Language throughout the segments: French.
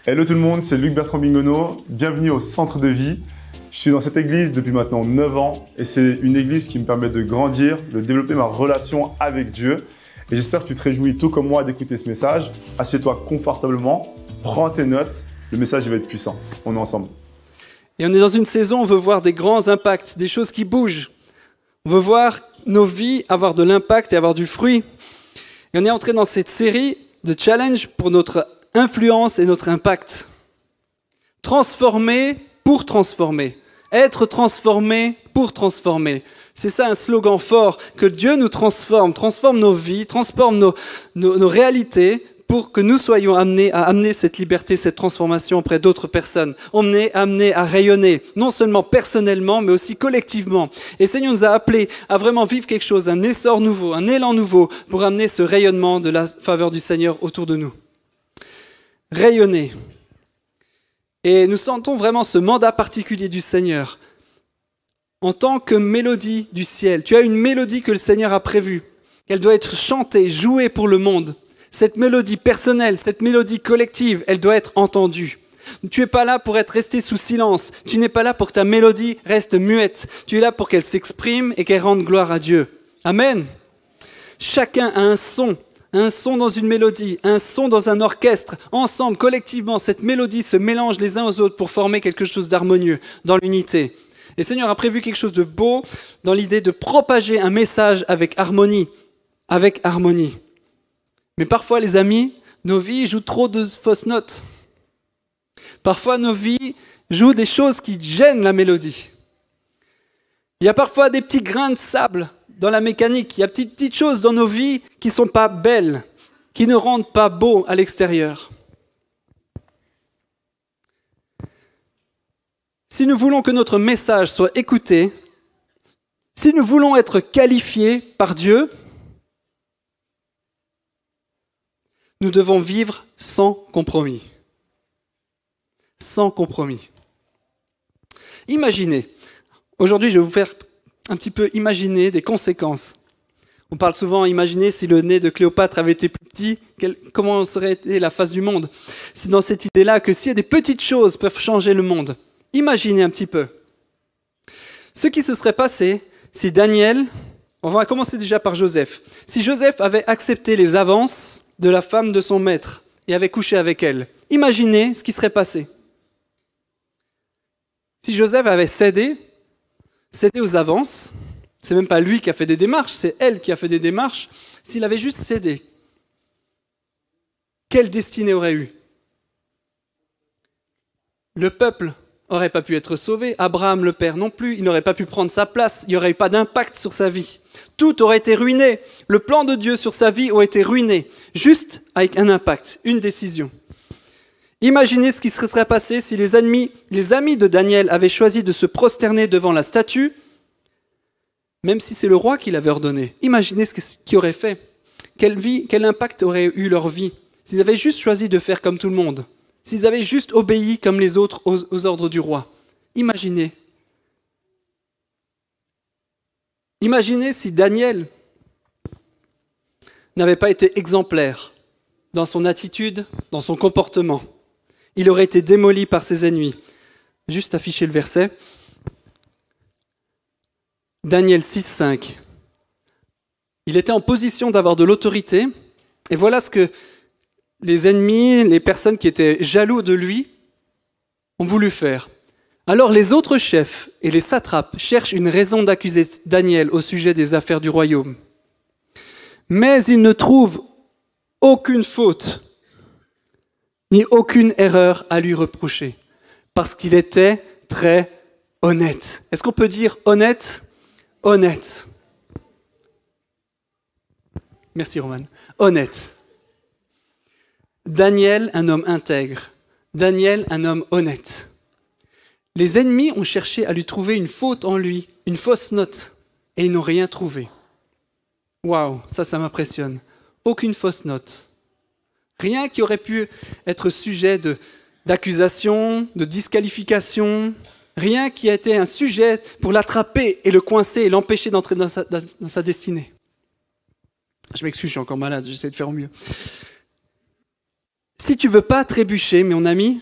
Hello tout le monde, c'est Luc Bertrand Bingono. Bienvenue au Centre de Vie. Je suis dans cette église depuis maintenant 9 ans et c'est une église qui me permet de grandir, de développer ma relation avec Dieu. Et j'espère que tu te réjouis tout comme moi d'écouter ce message. Assieds-toi confortablement, prends tes notes, le message va être puissant. On est ensemble. Et on est dans une saison où on veut voir des grands impacts, des choses qui bougent. On veut voir nos vies avoir de l'impact et avoir du fruit. Et on est entré dans cette série de challenges pour notre influence et notre impact. Transformer pour transformer. Être transformé pour transformer. C'est ça un slogan fort, que Dieu nous transforme nos vies, transforme nos réalités pour que nous soyons amenés à amener cette liberté, cette transformation auprès d'autres personnes. On est amenés à rayonner, non seulement personnellement, mais aussi collectivement. Et le Seigneur nous a appelés à vraiment vivre quelque chose, un essor nouveau, un élan nouveau, pour amener ce rayonnement de la faveur du Seigneur autour de nous. Rayonner. Et nous sentons vraiment ce mandat particulier du Seigneur. En tant que mélodie du ciel, tu as une mélodie que le Seigneur a prévue. Elle doit être chantée, jouée pour le monde. Cette mélodie personnelle, cette mélodie collective, elle doit être entendue. Tu n'es pas là pour être resté sous silence. Tu n'es pas là pour que ta mélodie reste muette. Tu es là pour qu'elle s'exprime et qu'elle rende gloire à Dieu. Amen. Chacun a un son dans une mélodie, un son dans un orchestre. Ensemble, collectivement, cette mélodie se mélange les uns aux autres pour former quelque chose d'harmonieux dans l'unité. Et le Seigneur a prévu quelque chose de beau dans l'idée de propager un message avec harmonie. Avec harmonie. Mais parfois, les amis, nos vies jouent trop de fausses notes. Parfois, nos vies jouent des choses qui gênent la mélodie. Il y a parfois des petits grains de sable dans la mécanique. Il y a des petites choses dans nos vies qui ne sont pas belles, qui ne rendent pas beau à l'extérieur. Si nous voulons que notre message soit écouté, si nous voulons être qualifiés par Dieu, nous devons vivre sans compromis. Sans compromis. Imaginez, aujourd'hui je vais vous faire un petit peu imaginer des conséquences. On parle souvent, imaginer si le nez de Cléopâtre avait été plus petit, comment serait été la face du monde. C'est dans cette idée-là que s'il y a des petites choses peuvent changer le monde. Imaginez un petit peu. Ce qui se serait passé si Daniel, on va commencer déjà par Joseph, si Joseph avait accepté les avances de la femme de son maître et avait couché avec elle. Imaginez ce qui serait passé. Si Joseph avait cédé aux avances, c'est même pas lui qui a fait des démarches, c'est elle qui a fait des démarches. S'il avait juste cédé, quelle destinée aurait eu? Le peuple n'aurait pas pu être sauvé, Abraham le père non plus, il n'aurait pas pu prendre sa place, il n'y aurait eu pas d'impact sur sa vie. Tout aurait été ruiné. Le plan de Dieu sur sa vie aurait été ruiné, juste avec un impact, une décision. Imaginez ce qui se serait passé si les amis de Daniel avaient choisi de se prosterner devant la statue, même si c'est le roi qui l'avait ordonné. Imaginez ce qu'ils auraient fait. Quel impact aurait eu leur vie s'ils avaient juste choisi de faire comme tout le monde, s'ils avaient juste obéi comme les autres aux ordres du roi. Imaginez. Imaginez si Daniel n'avait pas été exemplaire dans son attitude, dans son comportement. Il aurait été démoli par ses ennemis. Juste afficher le verset. Daniel 6,5. Il était en position d'avoir de l'autorité. Et voilà ce que les ennemis, les personnes qui étaient jaloux de lui, ont voulu faire. Alors les autres chefs et les satrapes cherchent une raison d'accuser Daniel au sujet des affaires du royaume. Mais ils ne trouvent aucune faute, ni aucune erreur à lui reprocher, parce qu'il était très honnête. Est-ce qu'on peut dire honnête? Honnête. Merci Roman. Honnête. Daniel, un homme intègre. Daniel, un homme honnête. Les ennemis ont cherché à lui trouver une faute en lui, une fausse note, et ils n'ont rien trouvé. Waouh, ça m'impressionne. Aucune fausse note. Rien qui aurait pu être sujet d'accusation, de disqualification, rien qui a été un sujet pour l'attraper et le coincer et l'empêcher d'entrer dans sa destinée. Je m'excuse, je suis encore malade, j'essaie de faire au mieux. Si tu veux pas trébucher, mon ami,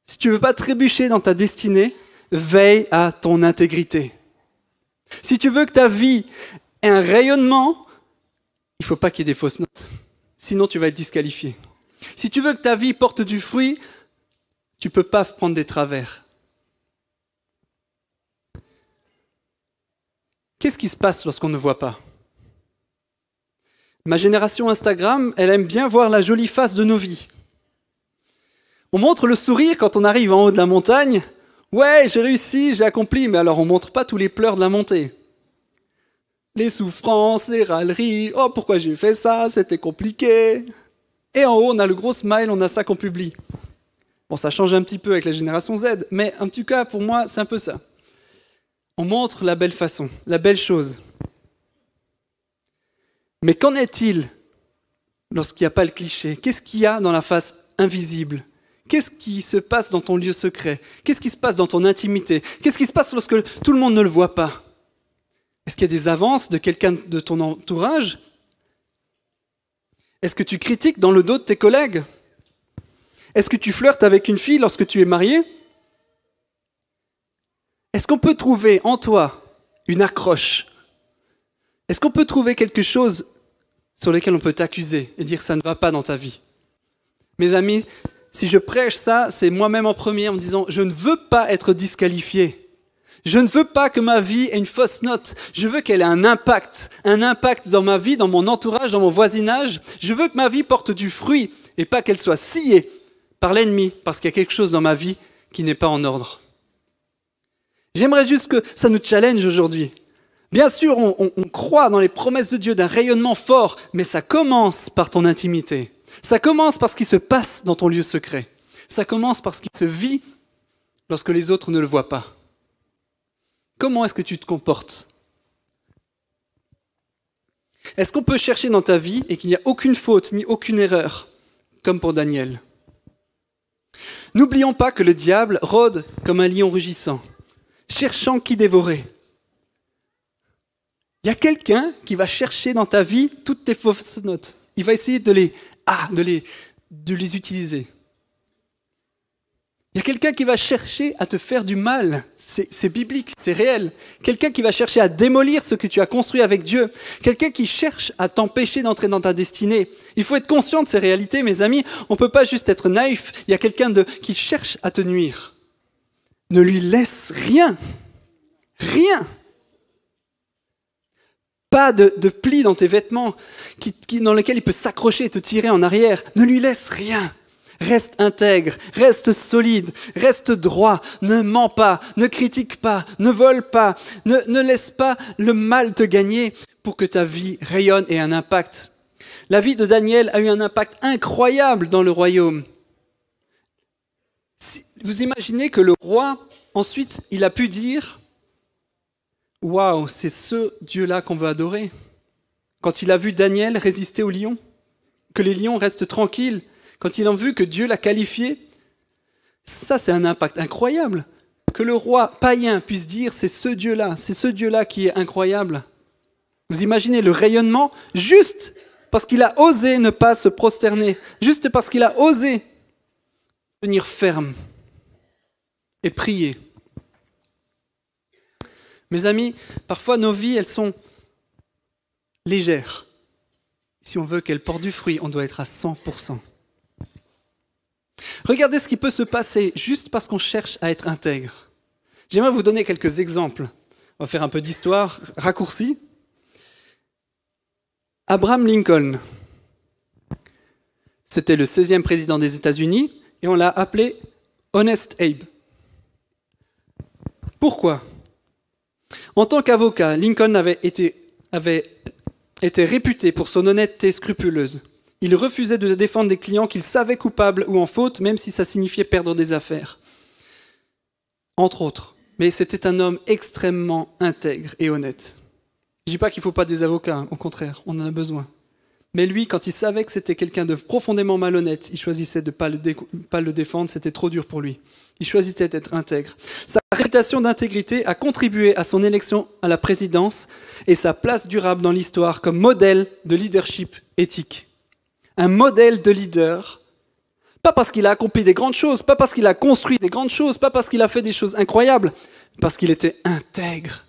si tu veux pas trébucher dans ta destinée, veille à ton intégrité. Si tu veux que ta vie ait un rayonnement, il ne faut pas qu'il y ait des fausses notes. Sinon, tu vas être disqualifié. Si tu veux que ta vie porte du fruit, tu ne peux pas prendre des travers. Qu'est-ce qui se passe lorsqu'on ne voit pas ? Ma génération Instagram, elle aime bien voir la jolie face de nos vies. On montre le sourire quand on arrive en haut de la montagne. Ouais, j'ai réussi, j'ai accompli, mais alors on ne montre pas tous les pleurs de la montée. Les souffrances, les râleries, oh pourquoi j'ai fait ça, c'était compliqué. Et en haut, on a le gros smile, on a ça qu'on publie. Bon, ça change un petit peu avec la génération Z, mais en tout cas, pour moi, c'est un peu ça. On montre la belle façon, la belle chose. Mais qu'en est-il lorsqu'il n'y a pas le cliché ? Qu'est-ce qu'il y a dans la face invisible ? Qu'est-ce qui se passe dans ton lieu secret ? Qu'est-ce qui se passe dans ton intimité ? Qu'est-ce qui se passe lorsque tout le monde ne le voit pas ? Est-ce qu'il y a des avances de quelqu'un de ton entourage ? Est-ce que tu critiques dans le dos de tes collègues ? Est-ce que tu flirtes avec une fille lorsque tu es marié ? Est-ce qu'on peut trouver en toi une accroche ? Est-ce qu'on peut trouver quelque chose sur lequel on peut t'accuser et dire que ça ne va pas dans ta vie ? Mes amis, si je prêche ça, c'est moi-même en premier en me disant « Je ne veux pas être disqualifié. Je ne veux pas que ma vie ait une fausse note. Je veux qu'elle ait un impact dans ma vie, dans mon entourage, dans mon voisinage. Je veux que ma vie porte du fruit et pas qu'elle soit sciée par l'ennemi parce qu'il y a quelque chose dans ma vie qui n'est pas en ordre. » J'aimerais juste que ça nous challenge aujourd'hui. Bien sûr, on croit dans les promesses de Dieu d'un rayonnement fort, mais ça commence par ton intimité. Ça commence par ce qui se passe dans ton lieu secret. Ça commence par ce qui se vit lorsque les autres ne le voient pas. Comment est-ce que tu te comportes ? Est-ce qu'on peut chercher dans ta vie et qu'il n'y a aucune faute ni aucune erreur, comme pour Daniel ? N'oublions pas que le diable rôde comme un lion rugissant, cherchant qui dévorer. Il y a quelqu'un qui va chercher dans ta vie toutes tes fausses notes. Il va essayer de les utiliser. Il y a quelqu'un qui va chercher à te faire du mal. C'est biblique, c'est réel. Quelqu'un qui va chercher à démolir ce que tu as construit avec Dieu. Quelqu'un qui cherche à t'empêcher d'entrer dans ta destinée. Il faut être conscient de ces réalités, mes amis. On ne peut pas juste être naïf. Il y a quelqu'un qui cherche à te nuire. Ne lui laisse rien. Rien. Pas de plis dans tes vêtements dans lesquels il peut s'accrocher et te tirer en arrière. Ne lui laisse rien. Reste intègre, reste solide, reste droit, ne mens pas, ne critique pas, ne vole pas, ne laisse pas le mal te gagner pour que ta vie rayonne et ait un impact. La vie de Daniel a eu un impact incroyable dans le royaume. Vous imaginez que le roi, ensuite, il a pu dire « Waouh, c'est ce Dieu-là qu'on veut adorer ». Quand il a vu Daniel résister aux lions, que les lions restent tranquilles, quand il a vu que Dieu l'a qualifié, ça c'est un impact incroyable. Que le roi païen puisse dire c'est ce Dieu-là qui est incroyable. Vous imaginez le rayonnement juste parce qu'il a osé ne pas se prosterner, juste parce qu'il a osé tenir ferme et prier. Mes amis, parfois nos vies, elles sont légères. Si on veut qu'elles portent du fruit, on doit être à 100%. Regardez ce qui peut se passer juste parce qu'on cherche à être intègre. J'aimerais vous donner quelques exemples. On va faire un peu d'histoire raccourcie. Abraham Lincoln, c'était le 16e président des États-Unis et on l'a appelé Honest Abe. Pourquoi ? En tant qu'avocat, Lincoln avait été réputé pour son honnêteté scrupuleuse. Il refusait de défendre des clients qu'il savait coupables ou en faute, même si ça signifiait perdre des affaires. Entre autres. Mais c'était un homme extrêmement intègre et honnête. Je ne dis pas qu'il ne faut pas des avocats, au contraire, on en a besoin. Mais lui, quand il savait que c'était quelqu'un de profondément malhonnête, il choisissait de ne pas le défendre, c'était trop dur pour lui. Il choisissait d'être intègre. Sa réputation d'intégrité a contribué à son élection à la présidence et sa place durable dans l'histoire comme modèle de leadership éthique. Un modèle de leader Pas parce qu'il a accompli des grandes choses, pas parce qu'il a construit des grandes choses, pas parce qu'il a fait des choses incroyables, parce qu'il était intègre.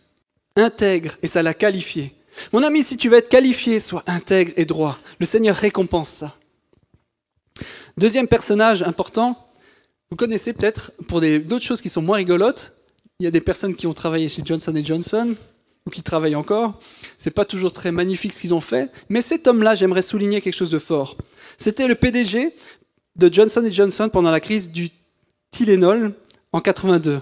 Intègre, et ça l'a qualifié. Mon ami, si tu veux être qualifié, sois intègre et droit. Le Seigneur récompense ça. Deuxième personnage important, vous connaissez peut-être, pour d'autres choses qui sont moins rigolotes, il y a des personnes qui ont travaillé chez Johnson & Johnson, ou qui travaillent encore. C'est pas toujours très magnifique ce qu'ils ont fait, mais cet homme-là, j'aimerais souligner quelque chose de fort. C'était le PDG de Johnson & Johnson pendant la crise du Tylenol en 82.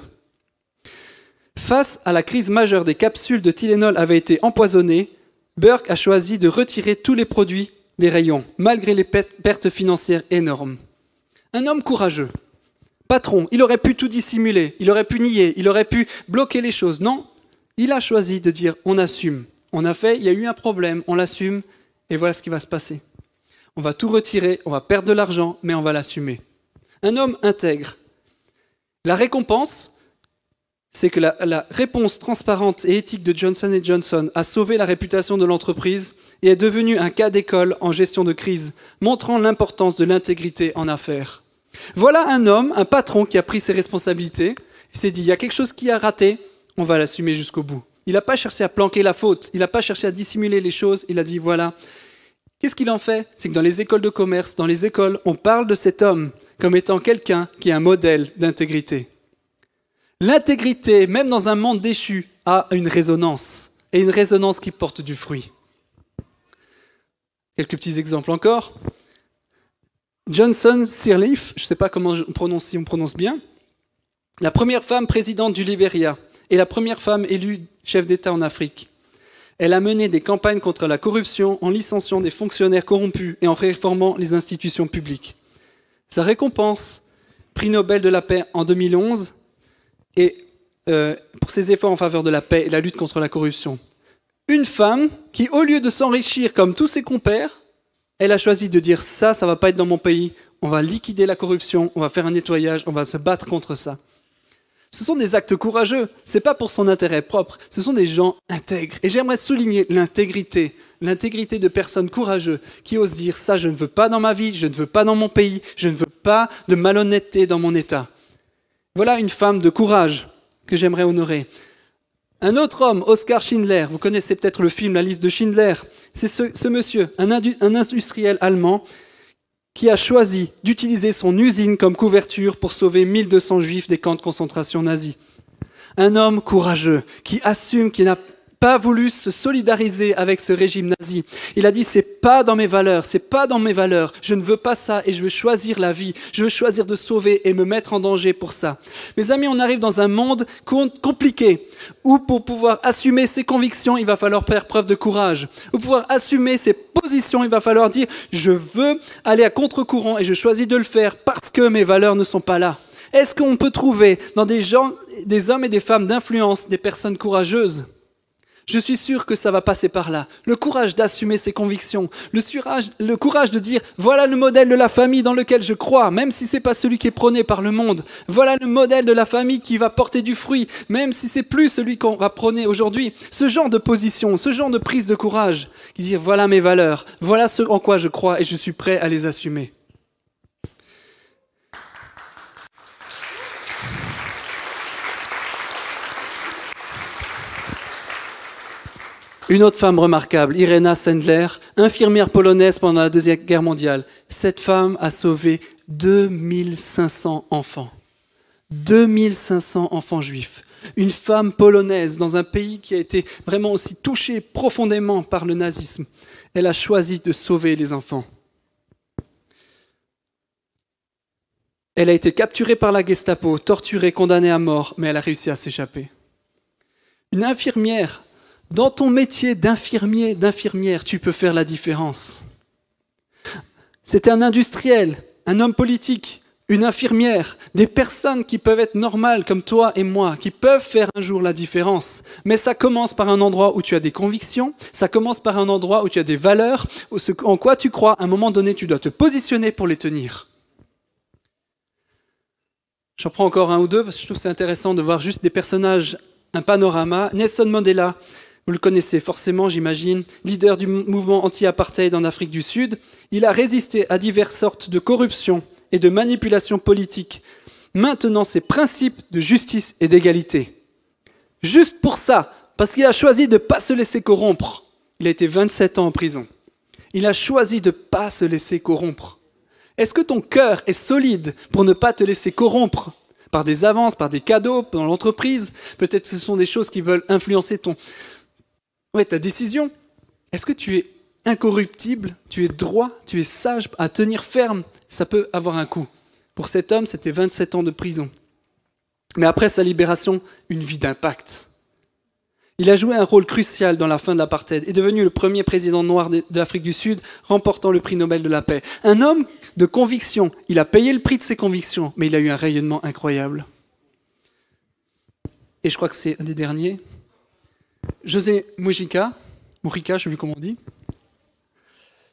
Face à la crise majeure des capsules de Tylenol avaient été empoisonnées, Burke a choisi de retirer tous les produits des rayons, malgré les pertes financières énormes. Un homme courageux, patron, il aurait pu tout dissimuler, il aurait pu nier, il aurait pu bloquer les choses. Non, il a choisi de dire on assume. On a fait, il y a eu un problème, on l'assume, et voilà ce qui va se passer. On va tout retirer, on va perdre de l'argent, mais on va l'assumer. Un homme intègre. La récompense, c'est que la réponse transparente et éthique de Johnson & Johnson a sauvé la réputation de l'entreprise et est devenue un cas d'école en gestion de crise, montrant l'importance de l'intégrité en affaires. Voilà un homme, un patron qui a pris ses responsabilités, il s'est dit, il y a quelque chose qui a raté, on va l'assumer jusqu'au bout. Il n'a pas cherché à planquer la faute, il n'a pas cherché à dissimuler les choses, il a dit, voilà. Qu'est-ce qu'il en fait? C'est que dans les écoles de commerce, dans les écoles, on parle de cet homme comme étant quelqu'un qui est un modèle d'intégrité. L'intégrité, même dans un monde déchu, a une résonance, et une résonance qui porte du fruit. Quelques petits exemples encore. Johnson Sirleaf, je ne sais pas comment si on prononce bien, la première femme présidente du Libéria et la première femme élue chef d'État en Afrique. Elle a mené des campagnes contre la corruption en licenciant des fonctionnaires corrompus et en réformant les institutions publiques. Sa récompense, prix Nobel de la paix en 2011, et pour ses efforts en faveur de la paix et la lutte contre la corruption. Une femme qui, au lieu de s'enrichir comme tous ses compères, elle a choisi de dire ça va pas être dans mon pays, on va liquider la corruption, on va faire un nettoyage, on va se battre contre ça. Ce sont des actes courageux, c'est pas pour son intérêt propre, ce sont des gens intègres. Et j'aimerais souligner l'intégrité de personnes courageuses qui osent dire ça je ne veux pas dans ma vie, je ne veux pas dans mon pays, je ne veux pas de malhonnêteté dans mon État. Voilà une femme de courage que j'aimerais honorer. Un autre homme, Oskar Schindler, vous connaissez peut-être le film La liste de Schindler, c'est ce monsieur, un industriel allemand qui a choisi d'utiliser son usine comme couverture pour sauver 1200 juifs des camps de concentration nazis. Un homme courageux qui assume qu'il n'a pas voulu se solidariser avec ce régime nazi. Il a dit, c'est pas dans mes valeurs, je ne veux pas ça et je veux choisir la vie, je veux choisir de sauver et me mettre en danger pour ça. Mes amis, on arrive dans un monde compliqué où pour pouvoir assumer ses convictions, il va falloir faire preuve de courage. Pour pouvoir assumer ses positions, il va falloir dire, je veux aller à contre-courant et je choisis de le faire parce que mes valeurs ne sont pas là. Est-ce qu'on peut trouver dans des gens, des hommes et des femmes d'influence, des personnes courageuses ? Je suis sûr que ça va passer par là. Le courage d'assumer ses convictions, le courage de dire « voilà le modèle de la famille dans lequel je crois, même si ce n'est pas celui qui est prôné par le monde. Voilà le modèle de la famille qui va porter du fruit, même si ce n'est plus celui qu'on va prôner aujourd'hui. » Ce genre de position, ce genre de prise de courage, qui dit « voilà mes valeurs, voilà ce en quoi je crois et je suis prêt à les assumer. » Une autre femme remarquable, Irena Sendler, infirmière polonaise pendant la Deuxième Guerre mondiale. Cette femme a sauvé 2500 enfants. 2500 enfants juifs. Une femme polonaise dans un pays qui a été vraiment aussi touché profondément par le nazisme. Elle a choisi de sauver les enfants. Elle a été capturée par la Gestapo, torturée, condamnée à mort, mais elle a réussi à s'échapper. Une infirmière. Dans ton métier d'infirmier, d'infirmière, tu peux faire la différence. C'était un industriel, un homme politique, une infirmière, des personnes qui peuvent être normales comme toi et moi, qui peuvent faire un jour la différence. Mais ça commence par un endroit où tu as des convictions, ça commence par un endroit où tu as des valeurs, en quoi tu crois, à un moment donné, tu dois te positionner pour les tenir. J'en prends encore un ou deux parce que je trouve que c'est intéressant de voir juste des personnages, un panorama. Nelson Mandela, vous le connaissez forcément, j'imagine, leader du mouvement anti-apartheid en Afrique du Sud. Il a résisté à diverses sortes de corruption et de manipulation politique, maintenant ses principes de justice et d'égalité. Juste pour ça, parce qu'il a choisi de ne pas se laisser corrompre. Il a été 27 ans en prison. Il a choisi de ne pas se laisser corrompre. Est-ce que ton cœur est solide pour ne pas te laisser corrompre par des avances, par des cadeaux dans l'entreprise? Peut-être que ce sont des choses qui veulent influencer ta décision. Est-ce que tu es incorruptible, tu es droit, tu es sage à tenir ferme? Ça peut avoir un coût. Pour cet homme, c'était 27 ans de prison. Mais après sa libération, une vie d'impact. Il a joué un rôle crucial dans la fin de l'apartheid, est devenu le premier président noir de l'Afrique du Sud, remportant le prix Nobel de la paix. Un homme de conviction, il a payé le prix de ses convictions, mais il a eu un rayonnement incroyable. Et je crois que c'est un des derniers. José Mujica, je ne sais plus comment on dit,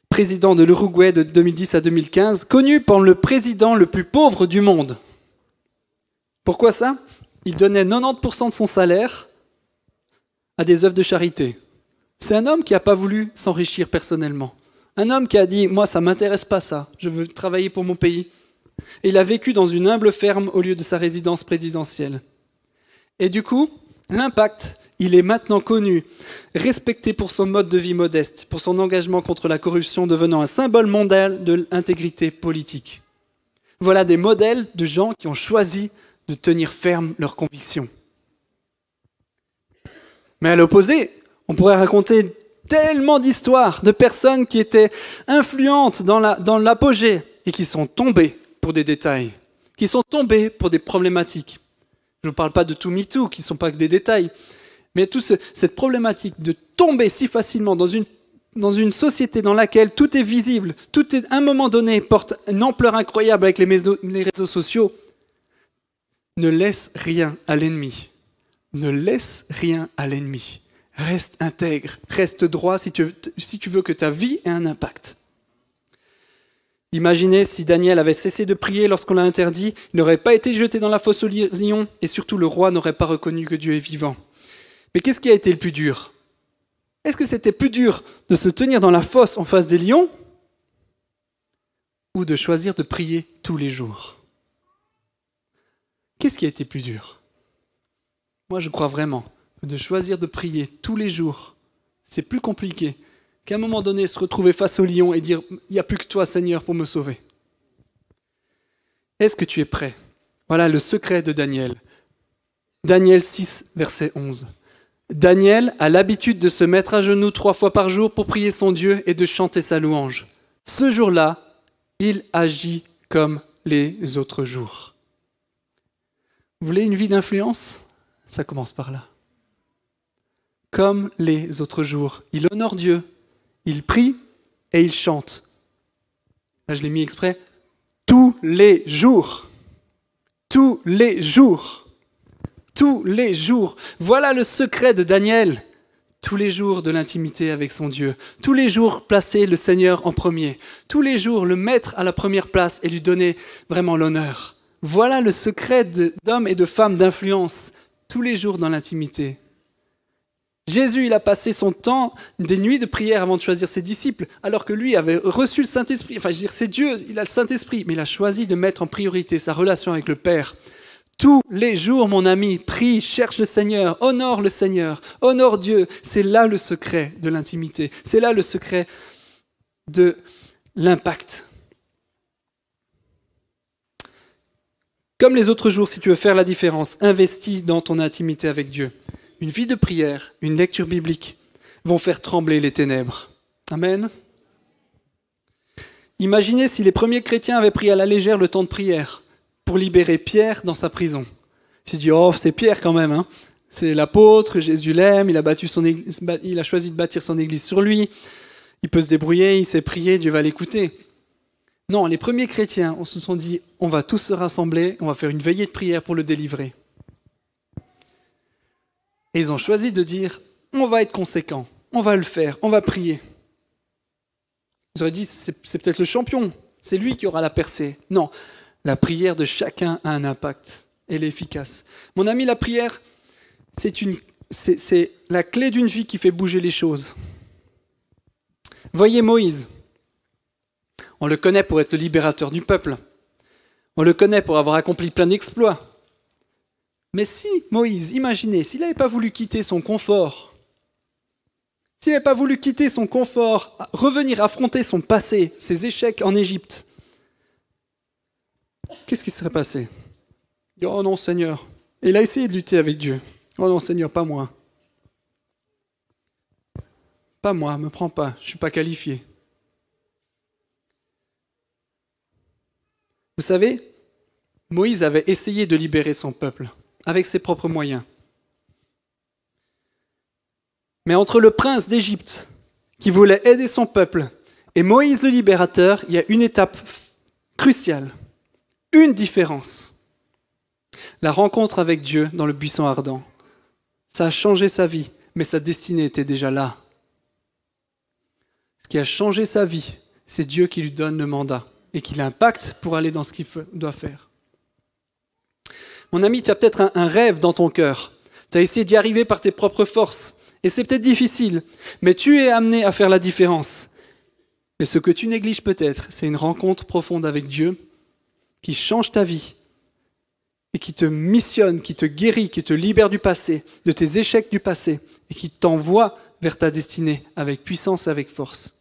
président de l'Uruguay de 2010 à 2015, connu comme le président le plus pauvre du monde. Pourquoi ça? Il donnait 90% de son salaire à des œuvres de charité. C'est un homme qui n'a pas voulu s'enrichir personnellement. Un homme qui a dit « Moi, ça ne m'intéresse pas ça, je veux travailler pour mon pays ». Et il a vécu dans une humble ferme au lieu de sa résidence présidentielle. Et du coup, l'impact, il est maintenant connu, respecté pour son mode de vie modeste, pour son engagement contre la corruption, devenant un symbole mondial de l'intégrité politique. Voilà des modèles de gens qui ont choisi de tenir ferme leurs convictions. Mais à l'opposé, on pourrait raconter tellement d'histoires de personnes qui étaient influentes dans l'apogée et qui sont tombées pour des détails, qui sont tombées pour des problématiques. Je ne parle pas de tout MeToo, qui ne sont pas que des détails, mais cette problématique de tomber si facilement dans une société dans laquelle tout est visible, tout est, à un moment donné, porte une ampleur incroyable avec les réseaux sociaux. Ne laisse rien à l'ennemi. Ne laisse rien à l'ennemi. Reste intègre, reste droit si tu veux que ta vie ait un impact. Imaginez si Daniel avait cessé de prier lorsqu'on l'a interdit, il n'aurait pas été jeté dans la fosse aux lions et surtout le roi n'aurait pas reconnu que Dieu est vivant. Mais qu'est-ce qui a été le plus dur? Est-ce que c'était plus dur de se tenir dans la fosse en face des lions ou de choisir de prier tous les jours? Qu'est-ce qui a été plus dur? Moi, je crois vraiment que de choisir de prier tous les jours, c'est plus compliqué qu'à un moment donné se retrouver face au lion et dire « Il n'y a plus que toi, Seigneur, pour me sauver ». Est-ce que tu es prêt? Voilà le secret de Daniel. Daniel 6, verset 11. Daniel a l'habitude de se mettre à genoux 3 fois par jour pour prier son Dieu et de chanter sa louange. Ce jour-là, il agit comme les autres jours. Vous voulez une vie d'influence? Ça commence par là. Comme les autres jours. Il honore Dieu, il prie et il chante. Là, je l'ai mis exprès. Tous les jours. Tous les jours. Tous les jours. Voilà le secret de Daniel. Tous les jours de l'intimité avec son Dieu. Tous les jours placer le Seigneur en premier. Tous les jours le mettre à la première place et lui donner vraiment l'honneur. Voilà le secret d'hommes et de femmes d'influence. Tous les jours dans l'intimité. Jésus, il a passé son temps, des nuits de prière avant de choisir ses disciples, alors que lui avait reçu le Saint-Esprit. Enfin, je veux dire, c'est Dieu, il a le Saint-Esprit, mais il a choisi de mettre en priorité sa relation avec le Père. Tous les jours, mon ami, prie, cherche le Seigneur, honore Dieu. C'est là le secret de l'intimité. C'est là le secret de l'impact. Comme les autres jours, si tu veux faire la différence, investis dans ton intimité avec Dieu. Une vie de prière, une lecture biblique vont faire trembler les ténèbres. Amen. Imaginez si les premiers chrétiens avaient pris à la légère le temps de prière pour libérer Pierre dans sa prison. Il s'est dit, oh, c'est Pierre quand même, hein. C'est l'apôtre, Jésus l'aime, il a choisi de bâtir son église sur lui, il peut se débrouiller, il sait prier, Dieu va l'écouter. Non, les premiers chrétiens se sont dit, on va tous se rassembler, on va faire une veillée de prière pour le délivrer. Et ils ont choisi de dire, on va être conséquents, on va le faire, on va prier. Ils auraient dit, c'est peut-être le champion, c'est lui qui aura la percée. Non, la prière de chacun a un impact, elle est efficace. Mon ami, la prière, c'est la clé d'une vie qui fait bouger les choses. Voyez Moïse, on le connaît pour être le libérateur du peuple. On le connaît pour avoir accompli plein d'exploits. Mais si Moïse, imaginez, s'il n'avait pas voulu quitter son confort, s'il n'avait pas voulu quitter son confort, revenir affronter son passé, ses échecs en Égypte, qu'est-ce qui serait passé? Il dit, oh non Seigneur. Et il a essayé de lutter avec Dieu. Oh non Seigneur, pas moi. Pas moi, me prends pas, je ne suis pas qualifié. Vous savez, Moïse avait essayé de libérer son peuple avec ses propres moyens. Mais entre le prince d'Égypte qui voulait aider son peuple et Moïse le libérateur, il y a une étape cruciale, une différence. La rencontre avec Dieu dans le buisson ardent. Ça a changé sa vie, mais sa destinée était déjà là. Ce qui a changé sa vie, c'est Dieu qui lui donne le mandat et qui l'impacte pour aller dans ce qu'il doit faire. Mon ami, tu as peut-être un rêve dans ton cœur. Tu as essayé d'y arriver par tes propres forces. Et c'est peut-être difficile, mais tu es amené à faire la différence. Et ce que tu négliges peut-être, c'est une rencontre profonde avec Dieu qui change ta vie et qui te missionne, qui te guérit, qui te libère du passé, de tes échecs du passé et qui t'envoie vers ta destinée avec puissance et avec force.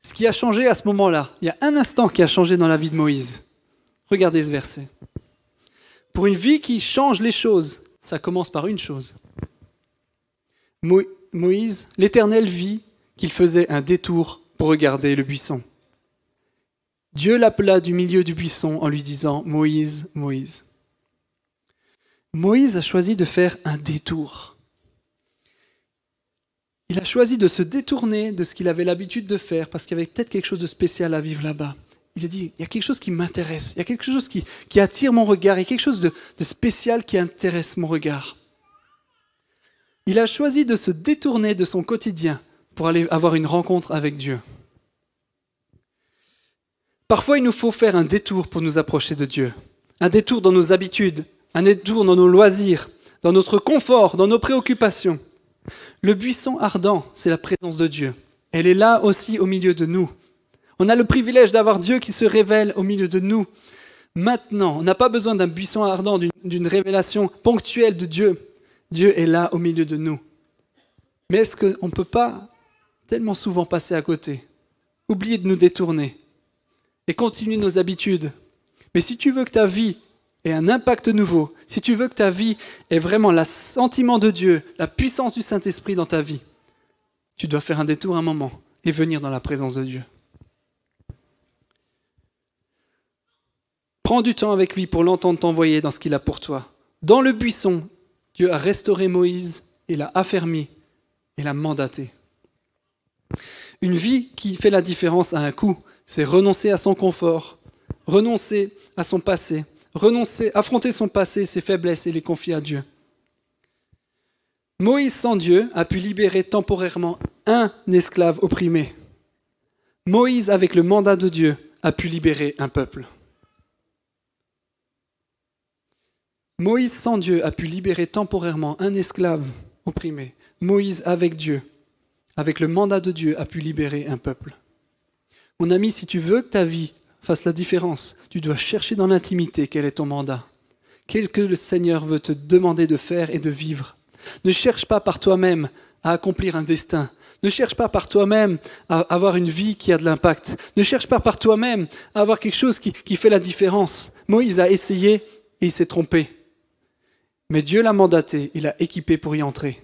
Ce qui a changé à ce moment-là, il y a un instant qui a changé dans la vie de Moïse. Regardez ce verset. Pour une vie qui change les choses, ça commence par une chose. Moïse, l'Éternel vit qu'il faisait un détour pour regarder le buisson. Dieu l'appela du milieu du buisson en lui disant « Moïse, Moïse ». Moïse a choisi de faire un détour. Il a choisi de se détourner de ce qu'il avait l'habitude de faire parce qu'il y avait peut-être quelque chose de spécial à vivre là-bas. Il a dit, il y a quelque chose qui m'intéresse, il y a quelque chose qui attire mon regard, il y a quelque chose de spécial qui intéresse mon regard. Il a choisi de se détourner de son quotidien pour aller avoir une rencontre avec Dieu. Parfois, il nous faut faire un détour pour nous approcher de Dieu. Un détour dans nos habitudes, un détour dans nos loisirs, dans notre confort, dans nos préoccupations. Le buisson ardent, c'est la présence de Dieu. Elle est là aussi au milieu de nous. On a le privilège d'avoir Dieu qui se révèle au milieu de nous. Maintenant, on n'a pas besoin d'un buisson ardent, d'une révélation ponctuelle de Dieu. Dieu est là au milieu de nous. Mais est-ce qu'on ne peut pas tellement souvent passer à côté, oublier de nous détourner et continuer nos habitudes? Mais si tu veux que ta vie ait un impact nouveau, si tu veux que ta vie ait vraiment le sentiment de Dieu, la puissance du Saint-Esprit dans ta vie, tu dois faire un détour un moment et venir dans la présence de Dieu. Prends du temps avec lui pour l'entendre t'envoyer dans ce qu'il a pour toi. Dans le buisson, Dieu a restauré Moïse et l'a affermi et l'a mandaté. Une vie qui fait la différence a un coût, c'est renoncer à son confort, renoncer à son passé, affronter son passé, ses faiblesses et les confier à Dieu. Moïse sans Dieu a pu libérer temporairement un esclave opprimé. Moïse, avec le mandat de Dieu, a pu libérer un peuple. Moïse sans Dieu a pu libérer temporairement un esclave opprimé. Moïse avec Dieu, avec le mandat de Dieu, a pu libérer un peuple. Mon ami, si tu veux que ta vie fasse la différence, tu dois chercher dans l'intimité quel est ton mandat. Qu'est-ce que le Seigneur veut te demander de faire et de vivre. Ne cherche pas par toi-même à accomplir un destin. Ne cherche pas par toi-même à avoir une vie qui a de l'impact. Ne cherche pas par toi-même à avoir quelque chose qui fait la différence. Moïse a essayé et il s'est trompé. Mais Dieu l'a mandaté, il l'a équipé pour y entrer.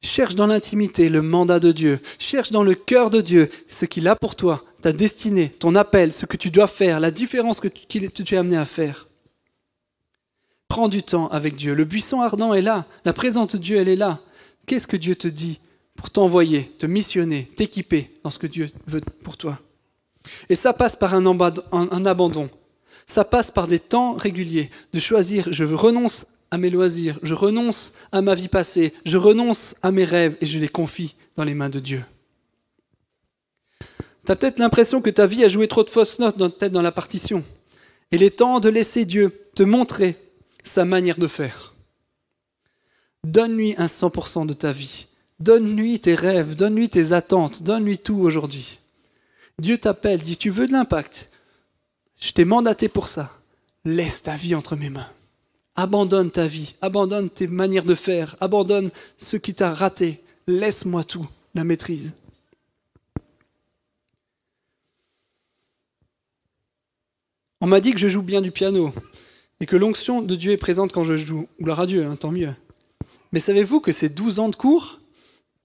Cherche dans l'intimité le mandat de Dieu. Cherche dans le cœur de Dieu ce qu'il a pour toi, ta destinée, ton appel, ce que tu dois faire, la différence que tu es amené à faire. Prends du temps avec Dieu. Le buisson ardent est là. La présence de Dieu, elle est là. Qu'est-ce que Dieu te dit pour t'envoyer, te missionner, t'équiper dans ce que Dieu veut pour toi? Et ça passe par un abandon. Ça passe par des temps réguliers de choisir, je renonce à mes loisirs, je renonce à ma vie passée, je renonce à mes rêves et je les confie dans les mains de Dieu. Tu as peut-être l'impression que ta vie a joué trop de fausses notes dans la partition. Il est temps de laisser Dieu te montrer sa manière de faire. Donne-lui un 100% de ta vie. Donne-lui tes rêves, donne-lui tes attentes, donne-lui tout aujourd'hui. Dieu t'appelle, dit tu veux de l'impact. Je t'ai mandaté pour ça. Laisse ta vie entre mes mains. Abandonne ta vie, abandonne tes manières de faire, abandonne ce qui t'a raté. Laisse-moi tout, la maîtrise. On m'a dit que je joue bien du piano et que l'onction de Dieu est présente quand je joue. Gloire à Dieu, hein, tant mieux. Mais savez-vous que c'est 12 ans de cours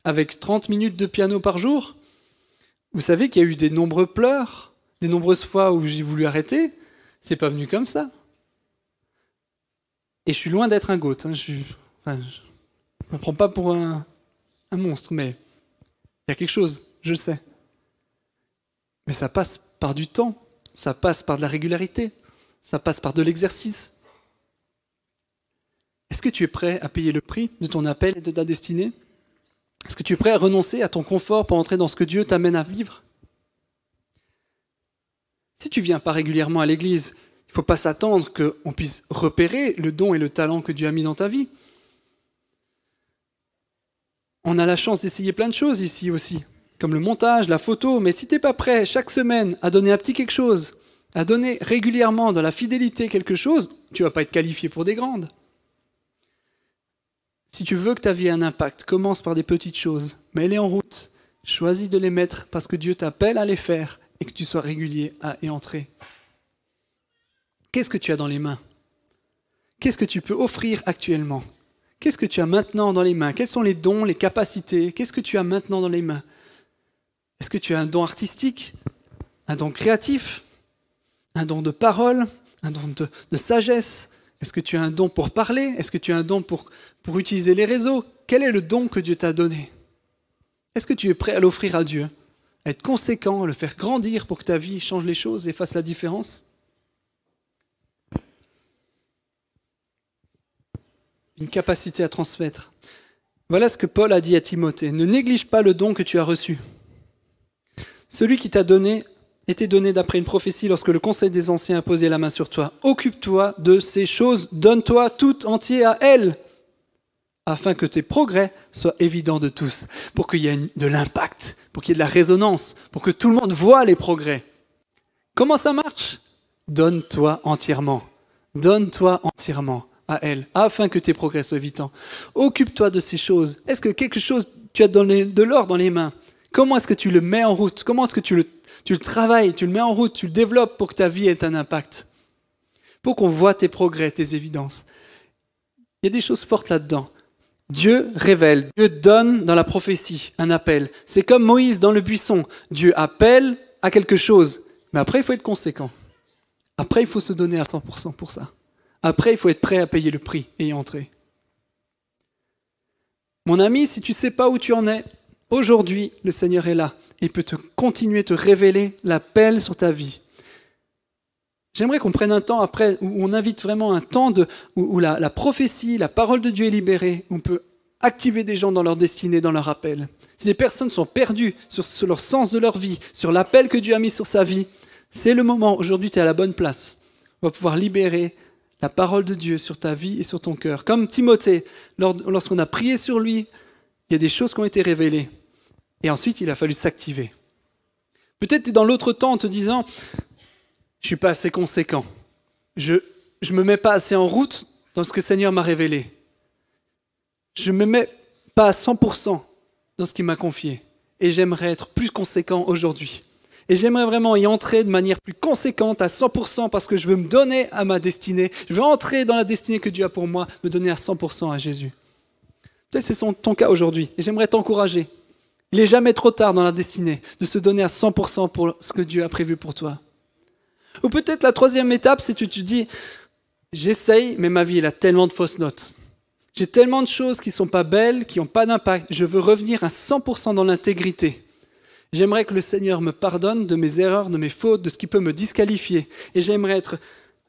avec 30 minutes de piano par jour? Vous savez qu'il y a eu des nombreux pleurs, des nombreuses fois où j'ai voulu arrêter. C'est pas venu comme ça. Et je suis loin d'être un goth. Hein. Je me prends pas pour un monstre, mais il y a quelque chose, je le sais. Mais ça passe par du temps, ça passe par de la régularité, ça passe par de l'exercice. Est-ce que tu es prêt à payer le prix de ton appel et de ta destinée? Est-ce que tu es prêt à renoncer à ton confort pour entrer dans ce que Dieu t'amène à vivre? Si tu ne viens pas régulièrement à l'église, il ne faut pas s'attendre qu'on puisse repérer le don et le talent que Dieu a mis dans ta vie. On a la chance d'essayer plein de choses ici aussi, comme le montage, la photo, mais si tu n'es pas prêt chaque semaine à donner un petit quelque chose, à donner régulièrement dans la fidélité quelque chose, tu ne vas pas être qualifié pour des grandes. Si tu veux que ta vie ait un impact, commence par des petites choses, mets-les en route, choisis de les mettre parce que Dieu t'appelle à les faire et que tu sois régulier à y entrer. Qu'est-ce que tu as dans les mains? Qu'est-ce que tu peux offrir actuellement? Qu'est-ce que tu as maintenant dans les mains? Quels sont les dons, les capacités? Qu'est-ce que tu as maintenant dans les mains? Est-ce que tu as un don artistique? Un don créatif? Un don de parole? Un don de sagesse? Est-ce que tu as un don pour parler? Est-ce que tu as un don pour utiliser les réseaux? Quel est le don que Dieu t'a donné? Est-ce que tu es prêt à l'offrir à Dieu? À être conséquent, à le faire grandir pour que ta vie change les choses et fasse la différence? Une capacité à transmettre. Voilà ce que Paul a dit à Timothée. Ne néglige pas le don que tu as reçu. Celui qui t'a donné était donné d'après une prophétie lorsque le conseil des anciens a posé la main sur toi. Occupe-toi de ces choses, donne-toi tout entier à elles, afin que tes progrès soient évidents de tous, pour qu'il y ait de l'impact, pour qu'il y ait de la résonance, pour que tout le monde voit les progrès. Comment ça marche? Donne-toi entièrement à elle, afin que tes progrès soient évidents. Occupe-toi de ces choses. Est-ce que quelque chose, tu as de l'or dans les mains? Comment est-ce que tu le mets en route? Comment est-ce que tu le travailles, tu le mets en route, tu le développes pour que ta vie ait un impact? Pour qu'on voit tes progrès, tes évidences. Il y a des choses fortes là-dedans. Dieu révèle, Dieu donne dans la prophétie un appel. C'est comme Moïse dans le buisson. Dieu appelle à quelque chose, mais après il faut être conséquent. Après il faut se donner à 100% pour ça. Après il faut être prêt à payer le prix et y entrer. Mon ami, si tu ne sais pas où tu en es, aujourd'hui le Seigneur est là. Il peut continuer te révéler l'appel sur ta vie. J'aimerais qu'on prenne un temps après, où on invite vraiment un temps où la prophétie, la parole de Dieu est libérée, où on peut activer des gens dans leur destinée, dans leur appel. Si des personnes sont perdues sur leur sens de leur vie, sur l'appel que Dieu a mis sur sa vie, c'est le moment, aujourd'hui tu es à la bonne place. On va pouvoir libérer la parole de Dieu sur ta vie et sur ton cœur. Comme Timothée, lorsqu'on a prié sur lui, il y a des choses qui ont été révélées. Et ensuite, il a fallu s'activer. Peut-être tu es dans l'autre temps en te disant, je ne suis pas assez conséquent. Je ne me mets pas assez en route dans ce que le Seigneur m'a révélé. Je ne me mets pas à 100% dans ce qu'il m'a confié. Et j'aimerais être plus conséquent aujourd'hui. Et j'aimerais vraiment y entrer de manière plus conséquente à 100% parce que je veux me donner à ma destinée. Je veux entrer dans la destinée que Dieu a pour moi, me donner à 100% à Jésus. Peut-être que c'est ton cas aujourd'hui. Et j'aimerais t'encourager. Il n'est jamais trop tard dans la destinée de se donner à 100% pour ce que Dieu a prévu pour toi. Ou peut-être la troisième étape, c'est que tu te dis, j'essaye, mais ma vie, elle a tellement de fausses notes. J'ai tellement de choses qui ne sont pas belles, qui n'ont pas d'impact. Je veux revenir à 100% dans l'intégrité. J'aimerais que le Seigneur me pardonne de mes erreurs, de mes fautes, de ce qui peut me disqualifier. Et j'aimerais être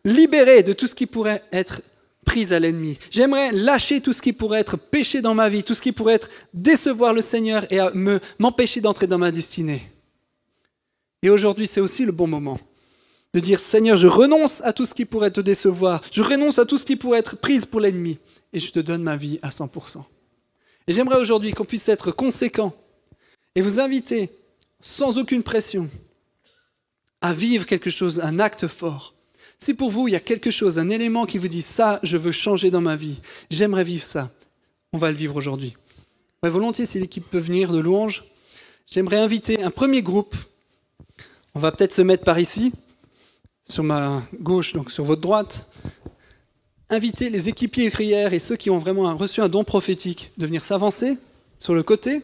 libéré de tout ce qui pourrait être prise à l'ennemi. J'aimerais lâcher tout ce qui pourrait être péché dans ma vie, tout ce qui pourrait être décevoir le Seigneur et m'empêcher d'entrer dans ma destinée. Et aujourd'hui, c'est aussi le bon moment de dire, Seigneur, je renonce à tout ce qui pourrait te décevoir, je renonce à tout ce qui pourrait être prise pour l'ennemi, et je te donne ma vie à 100%. Et j'aimerais aujourd'hui qu'on puisse être conséquent et vous inviter, sans aucune pression, à vivre quelque chose, un acte fort. Si pour vous, il y a quelque chose, un élément qui vous dit « ça, je veux changer dans ma vie, j'aimerais vivre ça », on va le vivre aujourd'hui. Ouais, volontiers, si l'équipe peut venir de louange, j'aimerais inviter un premier groupe. On va peut-être se mettre par ici, sur ma gauche, donc sur votre droite. Inviter les équipiers prières et ceux qui ont vraiment reçu un don prophétique de venir s'avancer sur le côté.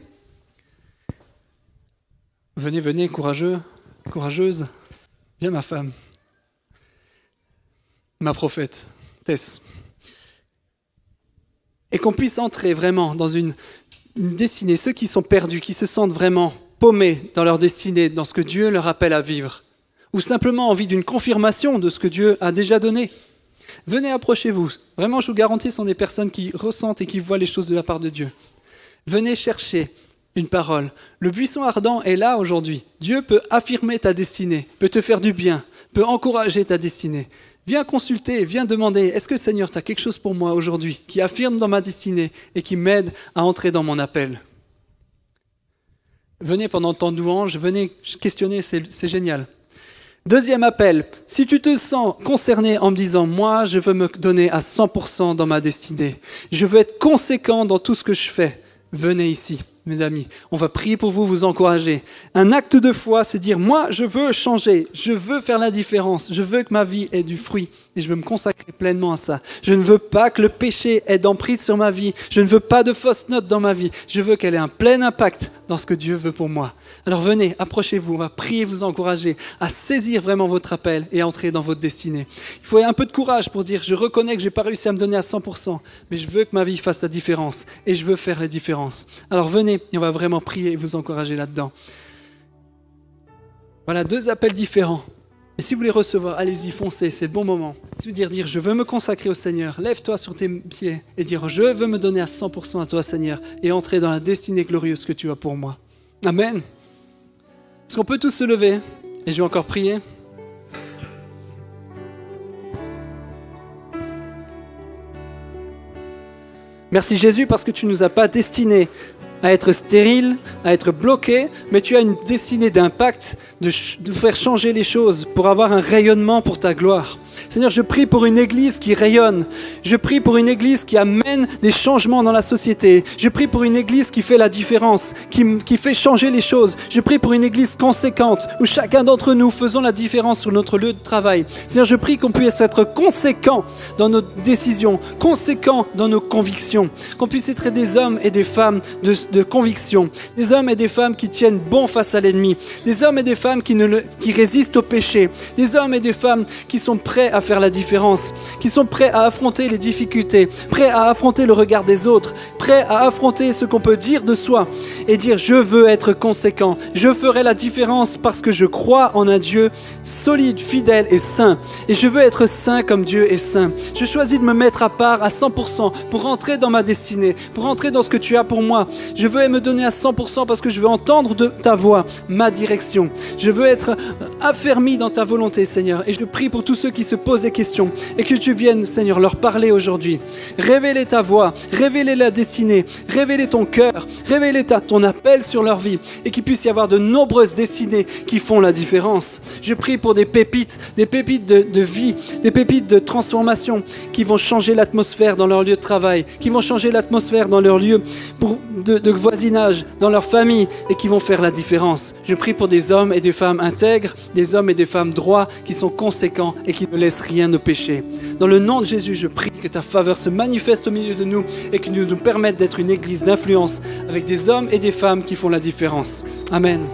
Venez, venez, courageux, courageuse. Viens ma femme. Ma prophète, Tess. Et qu'on puisse entrer vraiment dans une destinée, ceux qui sont perdus, qui se sentent vraiment paumés dans leur destinée, dans ce que Dieu leur appelle à vivre, ou simplement envie d'une confirmation de ce que Dieu a déjà donné. Venez, approchez-vous. Vraiment, je vous garantis, ce sont des personnes qui ressentent et qui voient les choses de la part de Dieu. Venez chercher une parole. Le buisson ardent est là aujourd'hui. Dieu peut affirmer ta destinée, peut te faire du bien, peut encourager ta destinée. Viens consulter, viens demander, est-ce que Seigneur, tu as quelque chose pour moi aujourd'hui qui affirme dans ma destinée et qui m'aide à entrer dans mon appel? Venez pendant le temps de louange, venez questionner, c'est génial. Deuxième appel, si tu te sens concerné en me disant « moi, je veux me donner à 100% dans ma destinée, je veux être conséquent dans tout ce que je fais », venez ici. Mes amis, on va prier pour vous, vous encourager. Un acte de foi, c'est dire, moi, je veux changer, je veux faire la différence, je veux que ma vie ait du fruit et je veux me consacrer pleinement à ça. Je ne veux pas que le péché ait d'emprise sur ma vie, je ne veux pas de fausses notes dans ma vie, je veux qu'elle ait un plein impact dans ce que Dieu veut pour moi. Alors venez, approchez-vous, on va prier, vous encourager à saisir vraiment votre appel et à entrer dans votre destinée. Il faut un peu de courage pour dire, je reconnais que je n'ai pas réussi à me donner à 100%, mais je veux que ma vie fasse la différence et je veux faire la différence. Alors venez, et on va vraiment prier et vous encourager là-dedans. Voilà, 2 appels différents. Mais si vous voulez recevoir, allez-y, foncez, c'est le bon moment. Si vous voulez dire, je veux me consacrer au Seigneur, lève-toi sur tes pieds et dire, je veux me donner à 100% à toi, Seigneur, et entrer dans la destinée glorieuse que tu as pour moi. Amen. Est-ce qu'on peut tous se lever? Et je vais encore prier. Merci Jésus parce que tu ne nous as pas destinés à être stérile, à être bloqué, mais tu as une destinée d'impact, de faire changer les choses, pour avoir un rayonnement pour ta gloire. Seigneur, je prie pour une église qui rayonne. Je prie pour une église qui amène des changements dans la société. Je prie pour une église qui fait la différence, qui fait changer les choses. Je prie pour une église conséquente, où chacun d'entre nous faisons la différence sur notre lieu de travail. Seigneur, je prie qu'on puisse être conséquent dans nos décisions, conséquent dans nos convictions, qu'on puisse être des hommes et des femmes de conviction, des hommes et des femmes qui tiennent bon face à l'ennemi, des hommes et des femmes qui résistent au péché, des hommes et des femmes qui sont prêts à faire la différence, qui sont prêts à affronter les difficultés, prêts à affronter le regard des autres, prêts à affronter ce qu'on peut dire de soi et dire je veux être conséquent, je ferai la différence parce que je crois en un Dieu solide, fidèle et saint, et je veux être saint comme Dieu est saint. Je choisis de me mettre à part à 100% pour entrer dans ma destinée, pour entrer dans ce que tu as pour moi. Je veux me donner à 100% parce que je veux entendre de ta voix, ma direction. Je veux être affermi dans ta volonté, Seigneur. Et je prie pour tous ceux qui se posent des questions et que tu viennes, Seigneur, leur parler aujourd'hui. Révéler ta voix, révéler la destinée, révéler ton cœur, révéler ton appel sur leur vie et qu'il puisse y avoir de nombreuses destinées qui font la différence. Je prie pour des pépites de vie, des pépites de transformation qui vont changer l'atmosphère dans leur lieu de travail, qui vont changer l'atmosphère dans leur lieu de voisinage, dans leur famille et qui vont faire la différence. Je prie pour des hommes et des femmes intègres, des hommes et des femmes droits qui sont conséquents et qui ne laissent rien au péché. Dans le nom de Jésus, je prie que ta faveur se manifeste au milieu de nous et que nous nous permette d'être une église d'influence avec des hommes et des femmes qui font la différence. Amen.